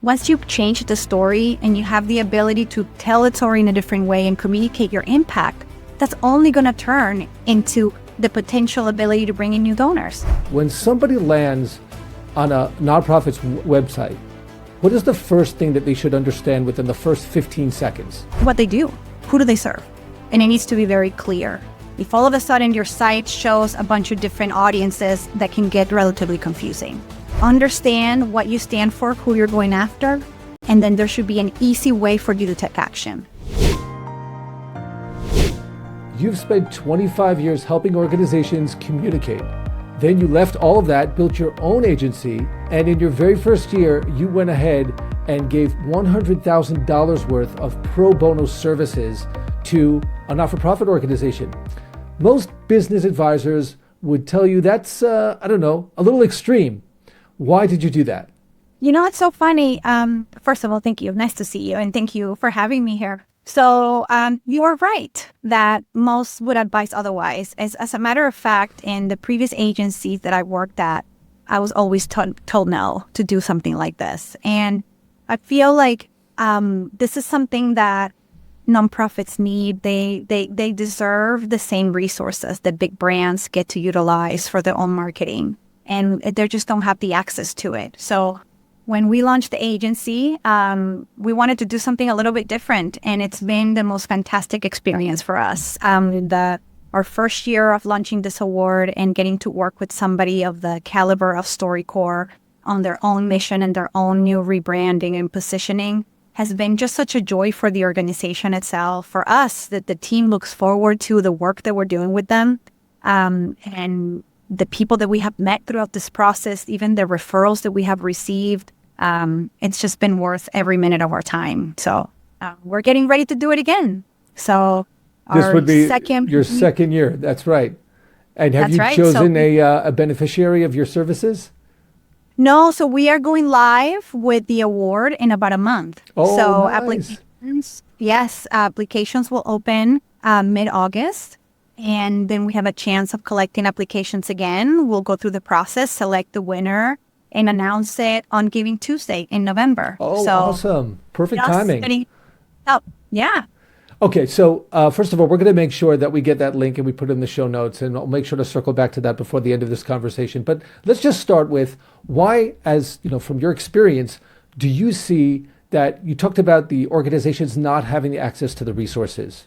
Once you change the story and you have the ability to tell a story in a different way and communicate your impact, that's only going to turn into the potential ability to bring in new donors. When somebody lands on a nonprofit's website, what is the first thing that they should understand within the first 15 seconds? What they do, who do they serve? And it needs to be very clear. If all of a sudden your site shows a bunch of different audiences, that can get relatively confusing. Understand what you stand for, who you're going after, and then there should be an easy way for you to take action. You've spent 25 years helping organizations communicate. Then you left all of that, built your own agency, and in your very first year, you went ahead and gave $100,000 worth of pro bono services to a not-for-profit organization. Most business advisors would tell you that's, a little extreme. Why did you do that? You know, it's so funny. First of all, thank you. Nice to see you. And thank you for having me here. So you are right that most would advise otherwise. As a matter of fact, in the previous agencies that I worked at, I was always told no to do something like this. And I feel like this is something that nonprofits need. They deserve the same resources that big brands get to utilize for their own marketing. And they just don't have the access to it. So when we launched the agency, we wanted to do something a little bit different. And it's been the most fantastic experience for us. Our first year of launching this award and getting to work with somebody of the caliber of StoryCorps on their own mission and their own new rebranding and positioning has been just such a joy for the organization itself. For us, that the team looks forward to the work that we're doing with them. And the people that we have met throughout this process, even the referrals that we have received, it's just been worth every minute of our time. So we're getting ready to do it again. So this would be your second year. That's right. And have you chosen a beneficiary of your services? No, so we are going live with the award in about a month. Oh, so nice. Applications will open mid-August. And then we have a chance of collecting applications again. We'll go through the process, select the winner, and announce it on Giving Tuesday in November. Oh, so, awesome. Perfect timing. Yeah. Okay, so first of all, we're going to make sure that we get that link and we put it in the show notes, and I'll make sure to circle back to that before the end of this conversation. But let's just start with why, from your experience, do you see that you talked about the organizations not having the access to the resources?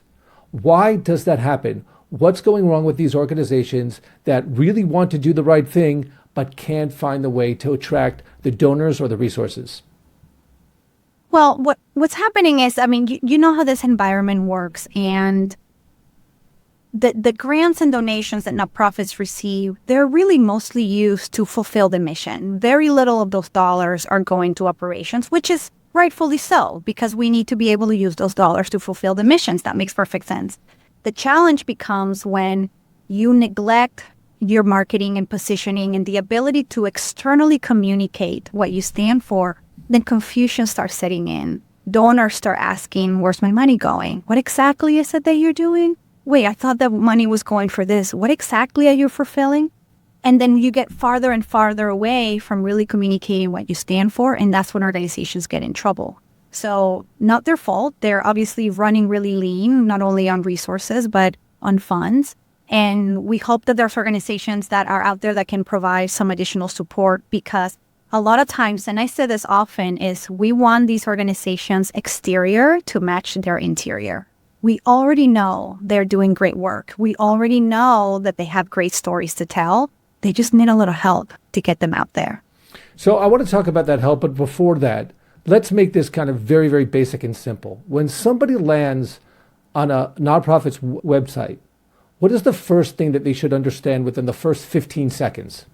Why does that happen? What's going wrong with these organizations that really want to do the right thing but can't find the way to attract the donors or the resources? Well, what's happening is, you know how this environment works, and the grants and donations that nonprofits receive, they're really mostly used to fulfill the mission. Very little of those dollars are going to operations, which is rightfully so, because we need to be able to use those dollars to fulfill the missions. That makes perfect sense. The challenge becomes when you neglect your marketing and positioning and the ability to externally communicate what you stand for, then confusion starts setting in. Donors start asking, where's my money going? What exactly is it that you're doing? Wait, I thought that money was going for this. What exactly are you fulfilling? And then you get farther and farther away from really communicating what you stand for, and that's when organizations get in trouble. So not their fault. They're obviously running really lean, not only on resources, but on funds. And we hope that there's organizations that are out there that can provide some additional support, because a lot of times, and I say this often, is we want these organizations' exterior to match their interior. We already know they're doing great work. We already know that they have great stories to tell. They just need a little help to get them out there. So I want to talk about that help, but before that, let's make this kind of very, very basic and simple. When somebody lands on a nonprofit's website, what is the first thing that they should understand within the first 15 seconds?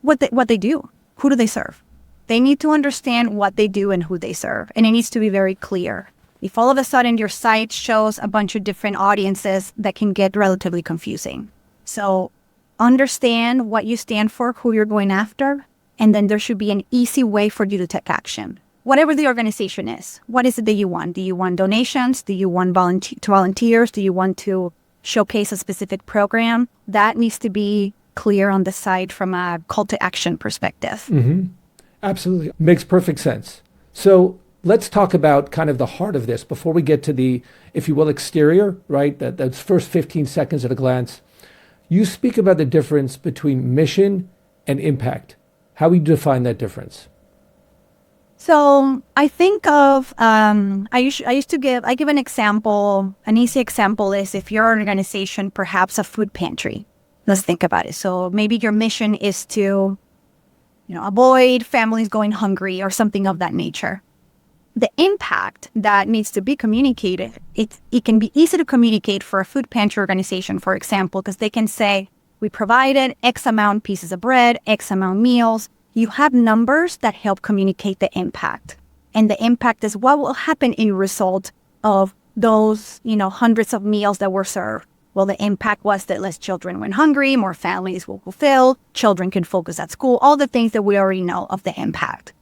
What they do. Who do they serve? They need to understand what they do and who they serve. And it needs to be very clear. If all of a sudden your site shows a bunch of different audiences, that can get relatively confusing. So understand what you stand for, who you're going after, and then there should be an easy way for you to take action. Whatever the organization is, what is it that you want? Do you want donations? Do you want volunteers? Do you want to showcase a specific program? That needs to be clear on the site from a call to action perspective. Mm-hmm. Absolutely. Makes perfect sense. So let's talk about kind of the heart of this before we get to the, if you will, exterior, right? That's first 15 seconds at a glance. You speak about the difference between mission and impact. How we define that difference? So I think of I give an example. An easy example is if your organization, perhaps a food pantry. Let's think about it. So maybe your mission is to, avoid families going hungry or something of that nature. The impact that needs to be communicated, it can be easy to communicate for a food pantry organization, for example, because they can say, we provided X amount pieces of bread, X amount meals. You have numbers that help communicate the impact. And the impact is what will happen in result of those, hundreds of meals that were served. Well, the impact was that less children went hungry, more families will fulfill, children can focus at school, all the things that we already know of the impact.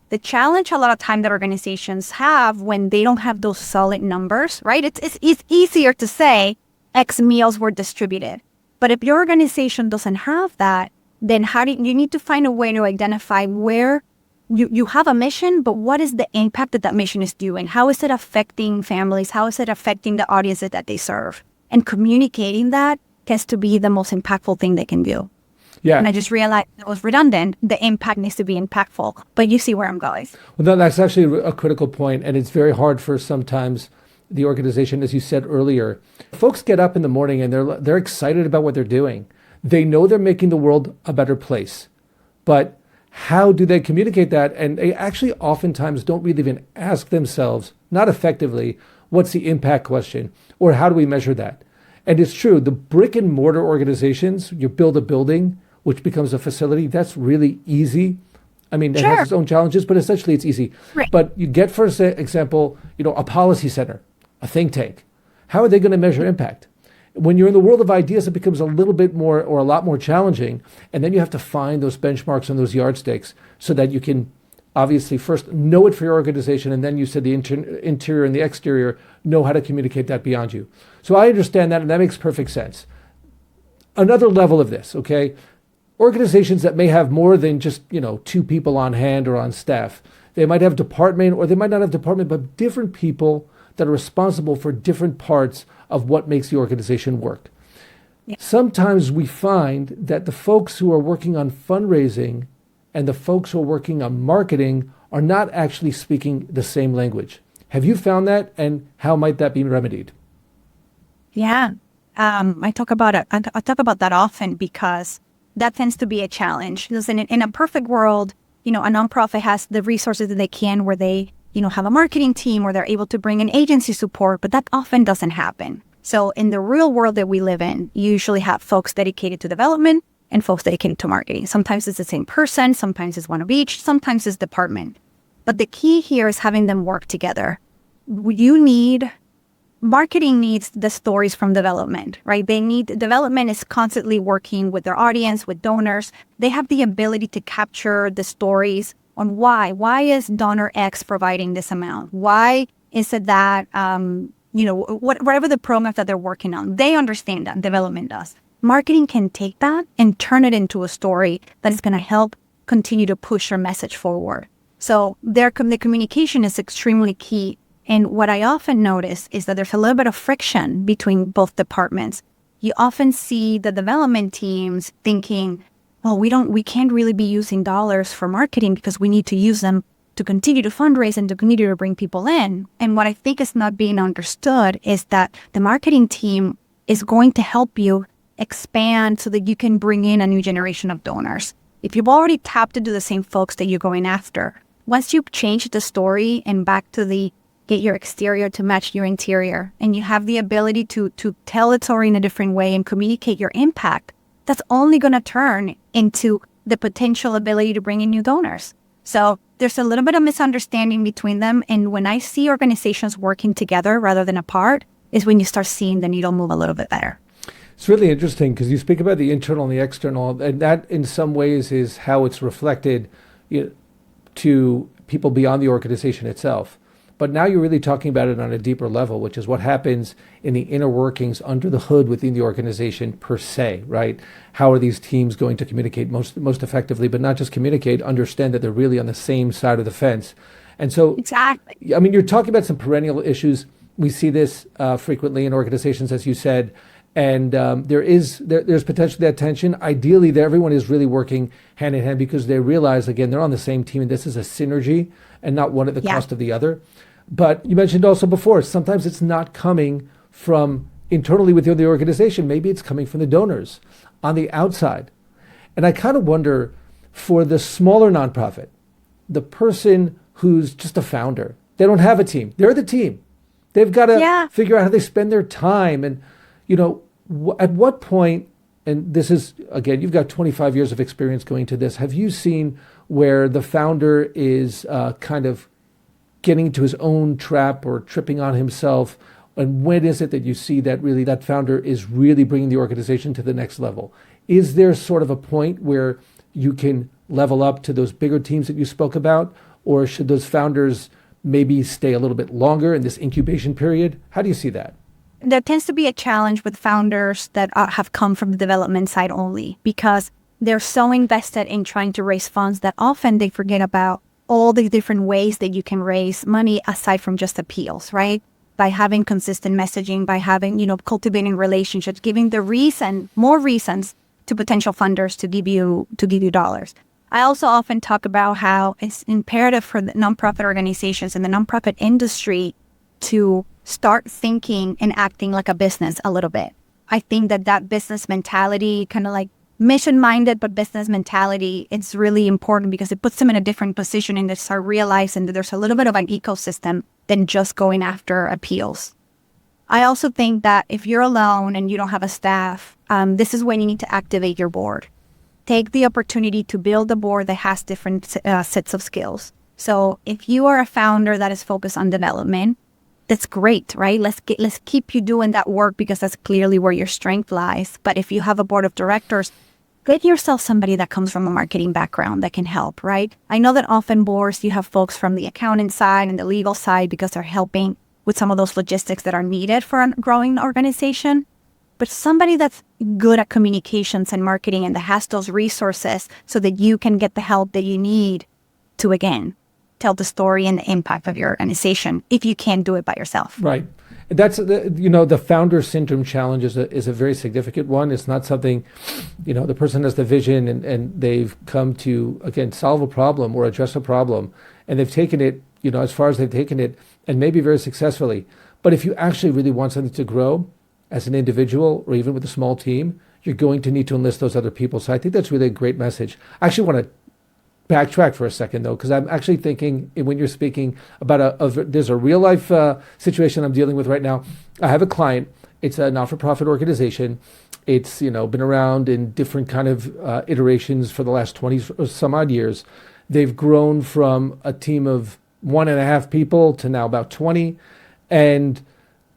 The challenge a lot of time that organizations have when they don't have those solid numbers, right? It's easier to say X meals were distributed. But if your organization doesn't have that, then you need to find a way to identify where you have a mission, but what is the impact that mission is doing? How is it affecting families? How is it affecting the audiences that they serve? And communicating that gets to be the most impactful thing they can do. Yeah. And I just realized it was redundant. The impact needs to be impactful. But you see where I'm going. Well, that's actually a critical point, and it's very hard for sometimes the organization, as you said earlier. Folks get up in the morning and they're excited about what they're doing. They know they're making the world a better place, but how do they communicate that? And they actually oftentimes don't really even ask themselves, not effectively, what's the impact question, or how do we measure that? And it's true, the brick and mortar organizations, you build a building, which becomes a facility, that's really easy. I mean, it has its own challenges, but essentially it's easy. Right. But you get, for example, a policy center, a think tank. How are they going to measure impact? When you're in the world of ideas, it becomes a little bit more or a lot more challenging. And then you have to find those benchmarks and those yardsticks so that you can obviously first know it for your organization. And then you said the interior and the exterior know how to communicate that beyond you. So I understand that, and that makes perfect sense. Another level of this, okay? Organizations that may have more than just, 2 people on hand or on staff. They might have department, or they might not have department, but different people that are responsible for different parts of what makes the organization work. Yeah. Sometimes we find that the folks who are working on fundraising and the folks who are working on marketing are not actually speaking the same language. Have you found that, and how might that be remedied? Yeah, I talk about it. I talk about that often because that tends to be a challenge. Because in a perfect world, a nonprofit has the resources that they can, where they have a marketing team, where they're able to bring in agency support, but that often doesn't happen. So in the real world that we live in, you usually have folks dedicated to development and folks dedicated to marketing. Sometimes it's the same person, sometimes it's one of each, sometimes it's department. But the key here is having them work together. Marketing needs the stories from development, right? Development is constantly working with their audience, with donors. They have the ability to capture the stories on why is donor X providing this amount? Why is it that, whatever the program that they're working on, they understand that, development does. Marketing can take that and turn it into a story that is going to help continue to push your message forward. So the communication is extremely key. And what I often notice is that there's a little bit of friction between both departments. You often see the development teams thinking, well, we can't really be using dollars for marketing because we need to use them to continue to fundraise and to continue to bring people in. And what I think is not being understood is that the marketing team is going to help you expand so that you can bring in a new generation of donors. If you've already tapped into the same folks that you're going after, once you've changed the story and back to get your exterior to match your interior, and you have the ability to tell the story in a different way and communicate your impact, that's only going to turn into the potential ability to bring in new donors. So there's a little bit of misunderstanding between them. And when I see organizations working together rather than apart, is when you start seeing the needle move a little bit better. It's really interesting because you speak about the internal and the external, and that in some ways is how it's reflected to people beyond the organization itself. But now you're really talking about it on a deeper level, which is what happens in the inner workings under the hood within the organization per se, right? How are these teams going to communicate most effectively, but not just communicate, understand that they're really on the same side of the fence. And so, Exactly. I mean, you're talking about some perennial issues. We see this frequently in organizations, as you said, and there's potentially that tension. Ideally, everyone is really working hand in hand because they realize, again, they're on the same team, and this is a synergy and not one at the Yeah. cost of the other. But you mentioned also before, sometimes it's not coming from internally within the organization. Maybe it's coming from the donors on the outside. And I kind of wonder, for the smaller nonprofit, the person who's just a founder, they don't have a team. They're the team. They've got to Yeah. figure out how they spend their time. And, you know, at what point, and this is, again, you've got 25 years of experience going to this. Have you seen where the founder is kind of getting into his own trap or tripping on himself? And when is it that you see that really that founder is really bringing the organization to the next level? Is there sort of a point where you can level up to those bigger teams that you spoke about? Or should those founders maybe stay a little bit longer in this incubation period? How do you see that? There tends to be a challenge with founders that have come from the development side only, because they're so invested in trying to raise funds that often they forget about all the different ways that you can raise money aside from just appeals, right? By having consistent messaging, by having, cultivating relationships, giving more reasons to potential funders to give you dollars. I also often talk about how it's imperative for the nonprofit organizations and the nonprofit industry to start thinking and acting like a business a little bit. I think that business mentality, kind of like mission-minded, but business mentality, it's really important because it puts them in a different position and they start realizing that there's a little bit of an ecosystem than just going after appeals. I also think that if you're alone and you don't have a staff, this is when you need to activate your board. Take the opportunity to build a board that has different sets of skills. So if you are a founder that is focused on development, that's great, right? Let's keep you doing that work because that's clearly where your strength lies. But if you have a board of directors, get yourself somebody that comes from a marketing background that can help, right? I know that often boards, you have folks from the accounting side and the legal side because they're helping with some of those logistics that are needed for a growing organization. But somebody that's good at communications and marketing and that has those resources so that you can get the help that you need to, again, tell the story and the impact of your organization if you can't do it by yourself. Right. That's the founder syndrome challenge is a very significant one. It's not something, the person has the vision and they've come to, again, solve a problem or address a problem, and they've taken it, as far as they've taken it, and maybe very successfully. But if you actually really want something to grow as an individual or even with a small team, you're going to need to enlist those other people. So I think that's really a great message. I actually want to backtrack for a second, though, because I'm actually thinking when you're speaking about there's a real life situation I'm dealing with right now. I have a client. It's a not-for-profit organization. It's been around in different kind of iterations for the last 20 or some odd years. They've grown from a team of 1.5 people to now about 20, and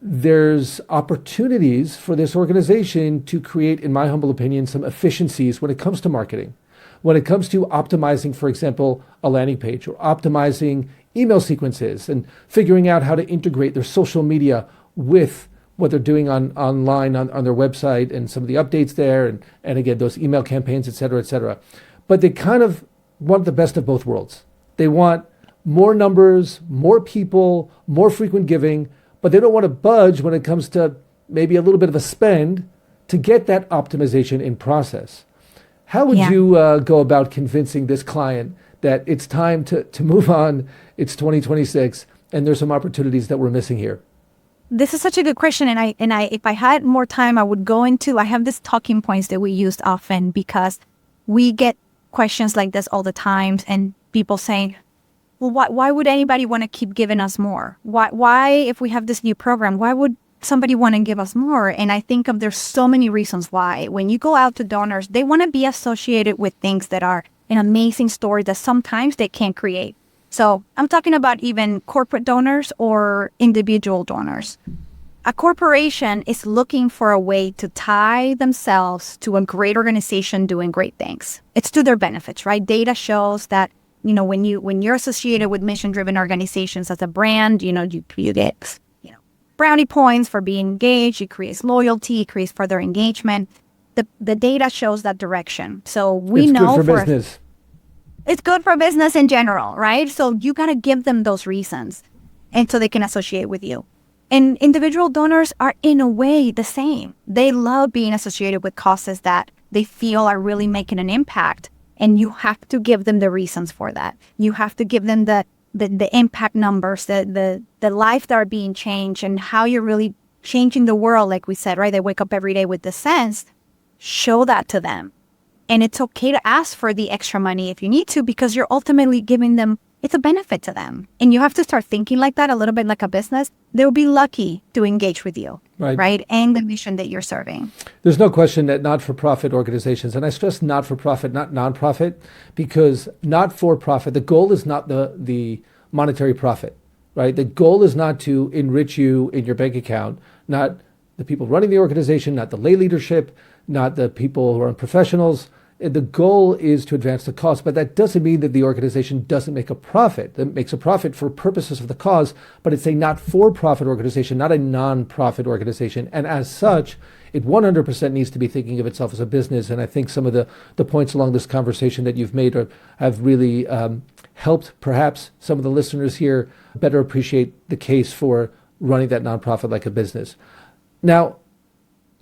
there's opportunities for this organization to create, in my humble opinion, some efficiencies when it comes to marketing. When it comes to optimizing, for example, a landing page or optimizing email sequences and figuring out how to integrate their social media with what they're doing online on their website and some of the updates there and again, those email campaigns, et cetera, et cetera. But they kind of want the best of both worlds. They want more numbers, more people, more frequent giving, but they don't want to budge when it comes to maybe a little bit of a spend to get that optimization in process. How would you go about convincing this client that it's time to move on? It's 2026, and there's some opportunities that we're missing here. This is such a good question, and I if I had more time, I would go into. I have these talking points that we use often because we get questions like this all the time, and people saying, "Well, why would anybody want to keep giving us more? Why if we have this new program, why would somebody want to give us more?" And I think there's so many reasons why. When you go out to donors, they want to be associated with things that are an amazing story that sometimes they can't create. So I'm talking about even corporate donors or individual donors. A corporation is looking for a way to tie themselves to a great organization doing great things. It's to their benefits, right? Data shows that, when you're associated with mission-driven organizations as a brand, you get brownie points for being engaged. It creates loyalty, it creates further engagement. The data shows that direction. So we it's know good for business. it's good for business in general, right? So you got to give them those reasons and so they can associate with you. And individual donors are in a way the same. They love being associated with causes that they feel are really making an impact. And you have to give them the reasons for that. You have to give them the impact numbers, the life that are being changed and how you're really changing the world, like we said, right? They wake up every day with the sense. Show that to them. And it's okay to ask for the extra money if you need to, because you're ultimately giving them, it's a benefit to them. And you have to start thinking like that, a little bit like a business. They'll be lucky to engage with you, right? And the mission that you're serving. There's no question that not-for-profit organizations, and I stress not-for-profit, not nonprofit, because not-for-profit, the goal is not the monetary profit, right? The goal is not to enrich you in your bank account, not the people running the organization, not the lay leadership, not the people who are professionals. The goal is to advance the cause, but that doesn't mean that the organization doesn't make a profit. It makes a profit for purposes of the cause, but it's a not-for-profit organization, not a non-profit organization. And as such, it 100% needs to be thinking of itself as a business. And I think some of the points along this conversation that you've made have really helped perhaps some of the listeners here better appreciate the case for running that nonprofit like a business. Now,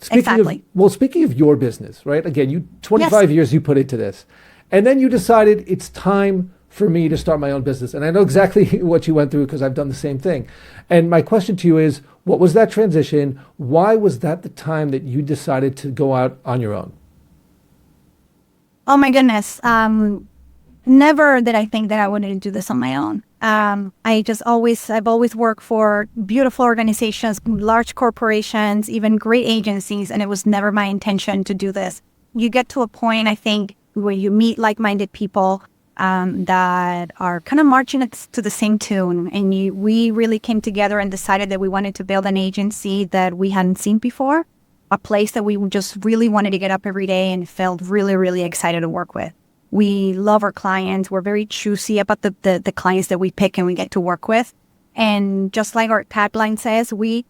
speaking of your business, right? Again, you 25 years you put into this, and then you decided it's time for me to start my own business. And I know exactly what you went through because I've done the same thing. And my question to you is, what was that transition? Why was that the time that you decided to go out on your own? Oh my goodness. Never did I think that I wanted to do this on my own. I've always worked for beautiful organizations, large corporations, even great agencies, and it was never my intention to do this. You get to a point, I think, where you meet like-minded people that are kind of marching to the same tune, and we really came together and decided that we wanted to build an agency that we hadn't seen before, a place that we just really wanted to get up every day and felt really, really excited to work with. We love our clients. We're very choosy about the clients that we pick and we get to work with. And just like our tagline says, we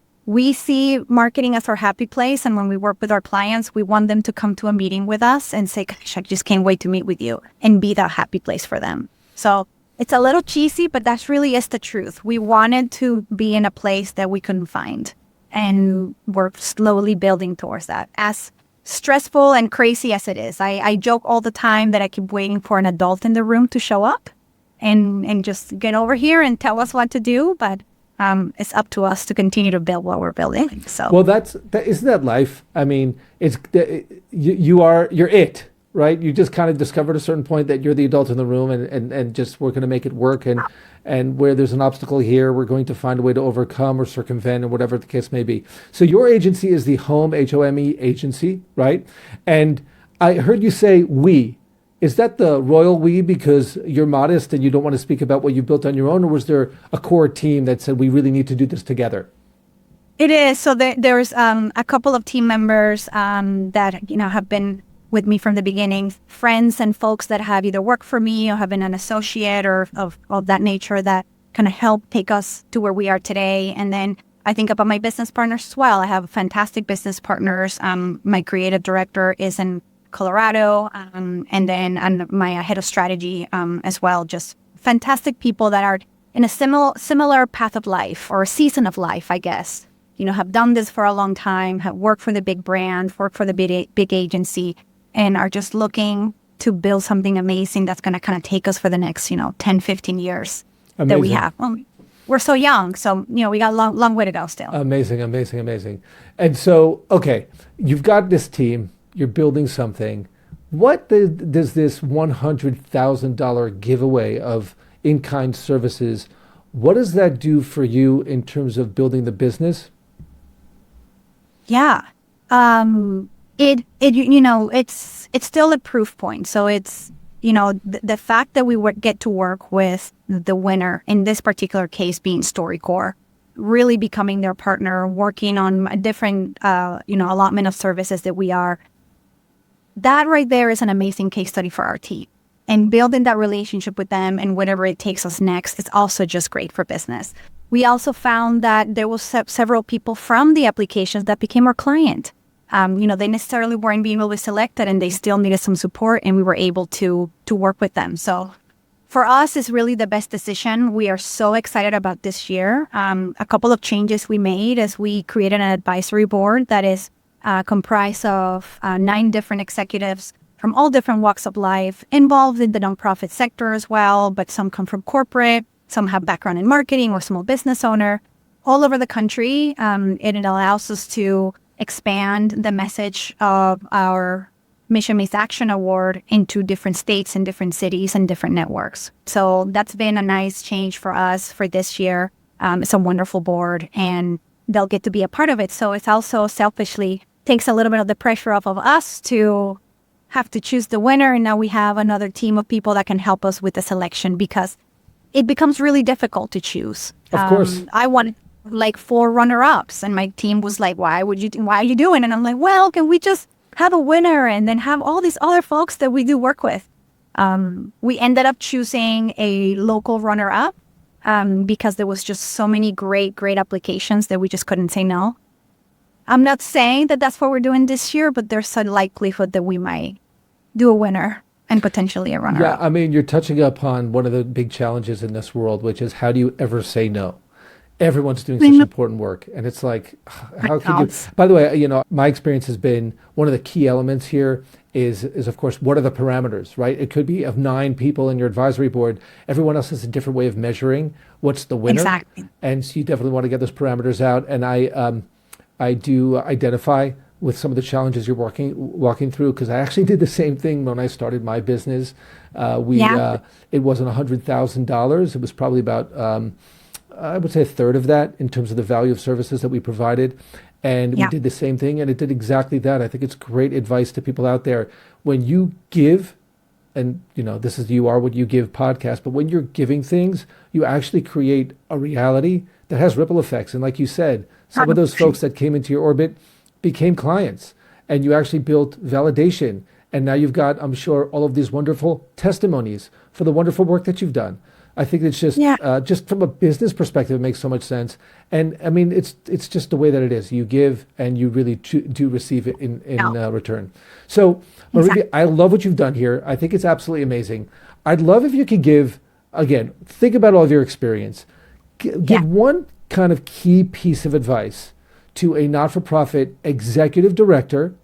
see marketing as our happy place. And when we work with our clients, we want them to come to a meeting with us and say, gosh, I just can't wait to meet with you, and be that happy place for them. So it's a little cheesy, but that's really is the truth. We wanted to be in a place that we couldn't find. And we're slowly building towards that. As stressful and crazy as it is, I joke all the time that I keep waiting for an adult in the room to show up and just get over here and tell us what to do. But it's up to us to continue to build what we're building. So, well, isn't that life? I mean, you're it, right? You just kind of discovered at a certain point that you're the adult in the room, and just we're going to make it work. And where there's an obstacle here, we're going to find a way to overcome or circumvent, or whatever the case may be. So your agency is the Home, HOME agency, right? And I heard you say we. Is that the royal we because you're modest and you don't want to speak about what you built on your own, or was there a core team that said we really need to do this together? It is. So there's a couple of team members that have been with me from the beginning, friends and folks that have either worked for me or have been an associate or of that nature that kind of help take us to where we are today. And then I think about my business partners as well. I have fantastic business partners. My creative director is in Colorado, and then my head of strategy as well. Just fantastic people that are in a similar path of life, or a season of life, I guess. Have done this for a long time, have worked for the big brand, worked for the big agency, and are just looking to build something amazing that's going to kind of take us for the next, 10, 15 years Amazing. That we have. Well, we're so young, so, we got a long way to go still. Amazing. And so, okay, you've got this team, you're building something. What does this $100,000 giveaway of in-kind services, what does that do for you in terms of building the business? Yeah. It's still a proof point. So it's, the fact that we would get to work with the winner, in this particular case being StoryCorps, really becoming their partner, working on a different, allotment of services that we are. That right there is an amazing case study for our team. And building that relationship with them and whatever it takes us next is also just great for business. We also found that there was several people from the applications that became our client. They necessarily weren't being really selected, and they still needed some support, and we were able to work with them. So for us, it's really the best decision. We are so excited about this year. A couple of changes we made is we created an advisory board that is comprised of 9 different executives from all different walks of life, involved in the nonprofit sector as well, but some come from corporate, some have background in marketing or small business owner, all over the country. And it allows us to expand the message of our Mission-Based Action Award into different states and different cities and different networks. So that's been a nice change for us for this year. It's a wonderful board and they'll get to be a part of it. So it's also selfishly takes a little bit of the pressure off of us to have to choose the winner. And now we have another team of people that can help us with the selection because it becomes really difficult to choose. Of course. I wanted like 4 runner-ups and my team was like, why are you doing? And I'm like, well, can we just have a winner and then have all these other folks that we do work with. We ended up choosing a local runner-up because there was just so many great applications that we just couldn't say no. I'm not saying that that's what we're doing this year, but there's a likelihood that we might do a winner and potentially a runner-up. Yeah, I mean, you're touching upon one of the big challenges in this world, which is how do you ever say no? Everyone's doing such important work. And it's like, how can you? By the way, my experience has been one of the key elements here is of course, what are the parameters, right? It could be of 9 people in your advisory board. Everyone else has a different way of measuring what's the winner. Exactly. And so you definitely want to get those parameters out. And I do identify with some of the challenges you're walking through because I actually did the same thing when I started my business. It wasn't $100,000. It was probably about I would say a third of that in terms of the value of services that we provided. And we did the same thing and it did exactly that. I think it's great advice to people out there. When you give, and this is You Are What You Give podcast, but when you're giving things, you actually create a reality that has ripple effects. And like you said, some of those folks that came into your orbit became clients and you actually built validation. And now you've got, I'm sure, all of these wonderful testimonies for the wonderful work that you've done. I think it's just from a business perspective, it makes so much sense. And I mean, it's just the way that it is. You give and you really do receive it in return. So Marivi, I love what you've done here. I think it's absolutely amazing. I'd love if you could give, again, think about all of your experience. Give one kind of key piece of advice to a not-for-profit executive director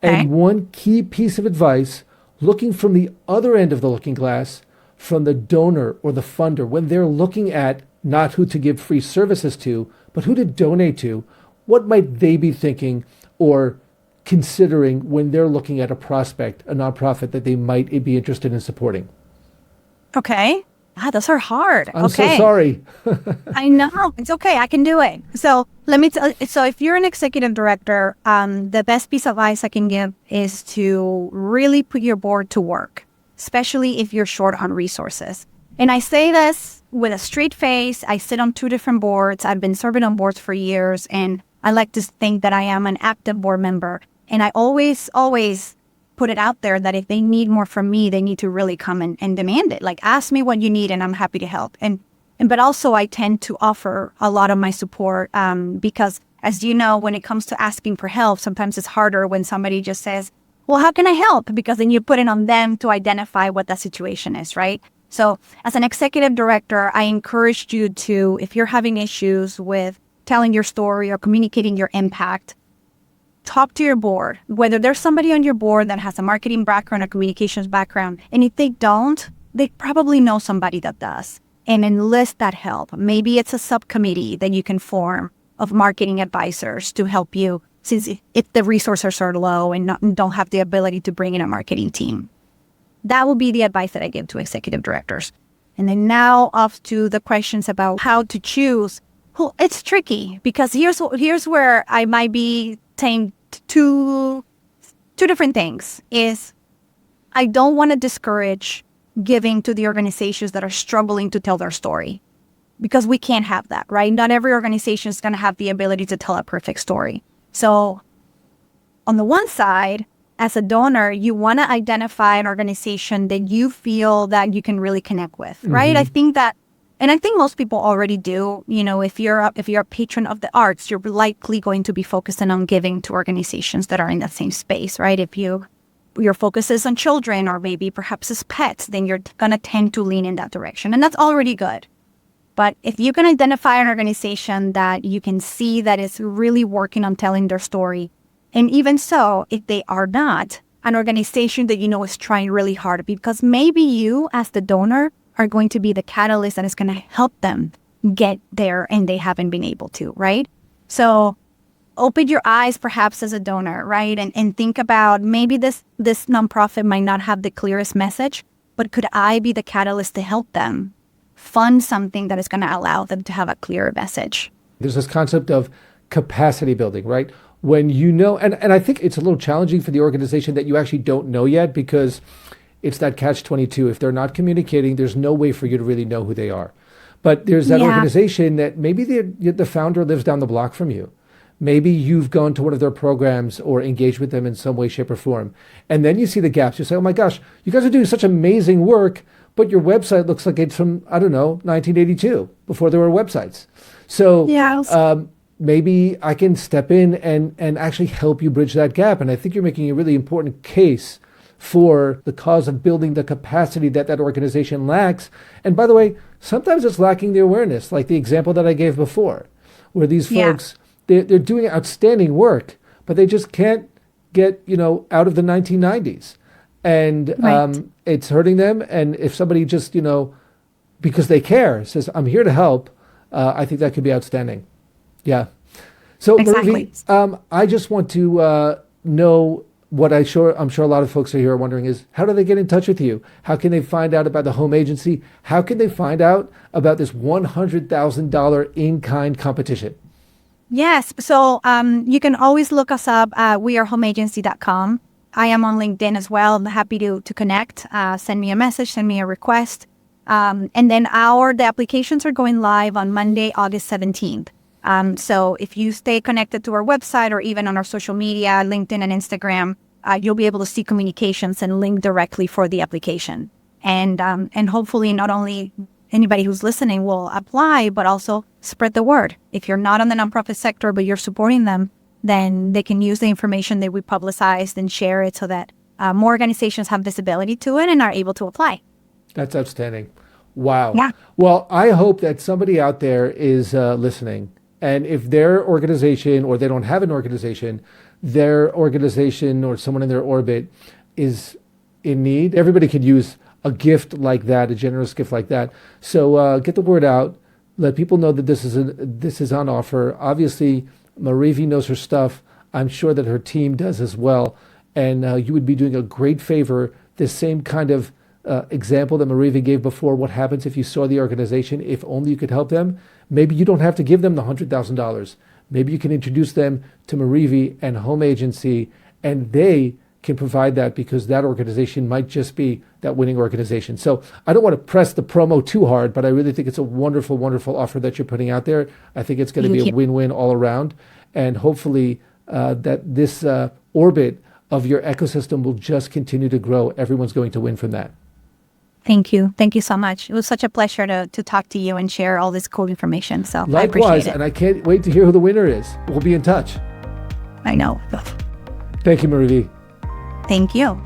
and one key piece of advice looking from the other end of the looking glass from the donor or the funder when they're looking at not who to give free services to, but who to donate to. What might they be thinking or considering when they're looking at a prospect, a nonprofit that they might be interested in supporting? Okay. Those are hard. I'm so sorry. I know. It's okay. I can do it. So let me tell you. So if you're an executive director, the best piece of advice I can give is to really put your board to work, especially if you're short on resources. And I say this with a straight face. I sit on 2 different boards. I've been serving on boards for years, and I like to think that I am an active board member. And I always put it out there that if they need more from me, they need to really come and demand it. Like, ask me what you need, and I'm happy to help. But also, I tend to offer a lot of my support because, as you know, when it comes to asking for help, sometimes it's harder when somebody just says, well, how can I help? Because then you put it on them to identify what the situation is, right? So as an executive director, I encourage you to, if you're having issues with telling your story or communicating your impact, talk to your board, whether there's somebody on your board that has a marketing background or communications background. And if they don't, they probably know somebody that does, and enlist that help. Maybe it's a subcommittee that you can form of marketing advisors to help you, since if the resources are low and don't have the ability to bring in a marketing team. That will be the advice that I give to executive directors. And then now off to the questions about how to choose. Well, it's tricky because here's where I might be saying two different things. Is I don't want to discourage giving to the organizations that are struggling to tell their story, because we can't have that, right? Not every organization is going to have the ability to tell a perfect story. So on the one side, as a donor, you want to identify an organization that you feel that you can really connect with, right? I think most people already do. If you're a patron of the arts, you're likely going to be focusing on giving to organizations that are in that same space, right? If you your focus is on children or maybe perhaps as pets, then you're going to tend to lean in that direction. And that's already good. But if you can identify an organization that you can see that is really working on telling their story, and even so, if they are not, an organization that you know is trying really hard, because maybe you as the donor are going to be the catalyst that is going to help them get there and they haven't been able to, right? So open your eyes perhaps as a donor, right? And think about maybe this nonprofit might not have the clearest message, but could I be the catalyst to help them fund something that is going to allow them to have a clearer message? There's this concept of capacity building, right? When you know, and I think it's a little challenging for the organization that you actually don't know yet, because it's that catch-22. If they're not communicating, there's no way for you to really know who they are. But there's that organization that maybe the founder lives down the block from you. Maybe you've gone to one of their programs or engaged with them in some way, shape, or form. And then you see the gaps. You say, oh my gosh, you guys are doing such amazing work, but your website looks like it's from, I don't know, 1982, before there were websites. So maybe I can step in and actually help you bridge that gap. And I think you're making a really important case for the cause of building the capacity that that organization lacks. And by the way, sometimes it's lacking the awareness, like the example that I gave before, where these folks, they're doing outstanding work, but they just can't get, out of the 1990s. And it's hurting them. And if somebody just, because they care, says, I'm here to help, I think that could be outstanding. Yeah. So, exactly. Marivi, I just want to know what I'm sure a lot of folks are here are wondering is, how do they get in touch with you? How can they find out about the home agency? How can they find out about this $100,000 in-kind competition? Yes. So you can always look us up. We are homeagency.com. I am on LinkedIn as well. I'm happy to connect. Send me a message, send me a request. And then the applications are going live on Monday, August 17th. So if you stay connected to our website or even on our social media, LinkedIn and Instagram, you'll be able to see communications and link directly for the application. And hopefully not only anybody who's listening will apply, but also spread the word. If you're not on the nonprofit sector, but you're supporting them, then they can use the information that we publicized and share it so that more organizations have visibility to it and are able to apply. That's outstanding. Wow. Yeah. Well, I hope that somebody out there is listening. And if their organization, or they don't have an organization, their organization or someone in their orbit is in need, everybody could use a gift like that, a generous gift like that. So get the word out. Let people know that this is on offer. Obviously, Marivi knows her stuff. I'm sure that her team does as well. And you would be doing a great favor. This same kind of example that Marivi gave before, what happens if you saw the organization, if only you could help them. Maybe you don't have to give them the $100,000. Maybe you can introduce them to Marivi and Home Agency, and they can provide that, because that organization might just be that winning organization. So I don't want to press the promo too hard, but I really think it's a wonderful, wonderful offer that you're putting out there. I think it's going to be a win-win all around. And hopefully that this orbit of your ecosystem will just continue to grow. Everyone's going to win from that. Thank you. Thank you so much. It was such a pleasure to talk to you and share all this cool information. So I appreciate it. And I can't wait to hear who the winner is. We'll be in touch. I know. Thank you, Marivi. Thank you.